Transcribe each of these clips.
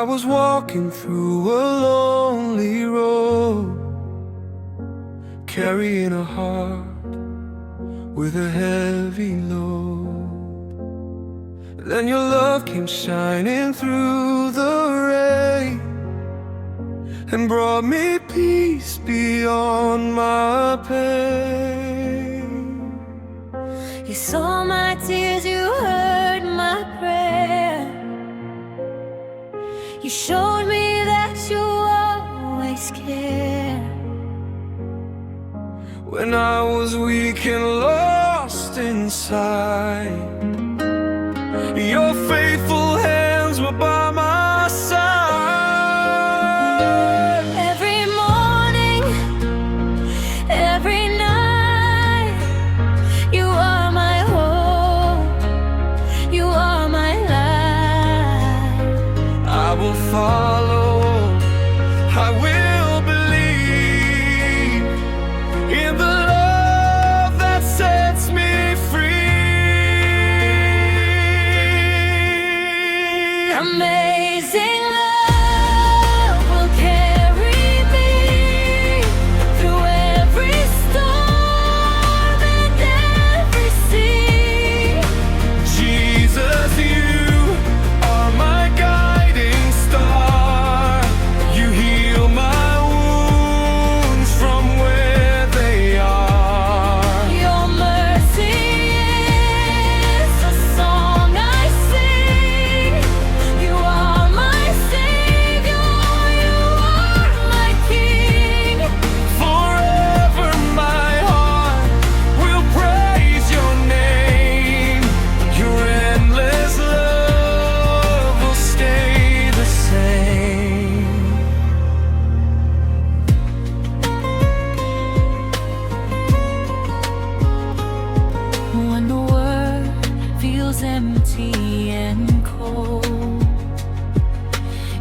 was walking through a lonely road, carrying a heart with a heavy load. Then your love came shining through the rain and brought me peace beyond my pain. You saw my tears, you heard my prayer. You showed me that you always care. When I was weak and lost inside, your faithful hands were by my side. Every morning, every night, you are my hope, you are my life. I will follow, I will believe in the love that sets me free. Amazing love will carry me through every storm and every sea. Jesus, you are my guiding star. You heal my wounds from where they are. Your mercy is the song I sing. You are my Savior, you are my King. Forever my heart will praise your name. Your endless love will stay the same. When the world feels empty and cold,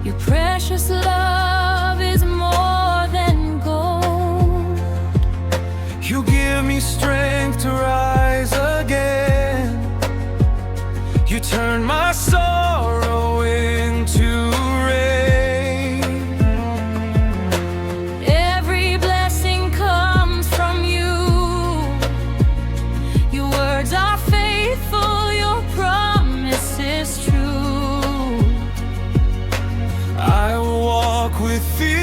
your precious love is more than gold. You give me strength to rise again. You turn my sorrow into rain. Every blessing comes from you. Your words are faithful, your promise is true. I will walk with you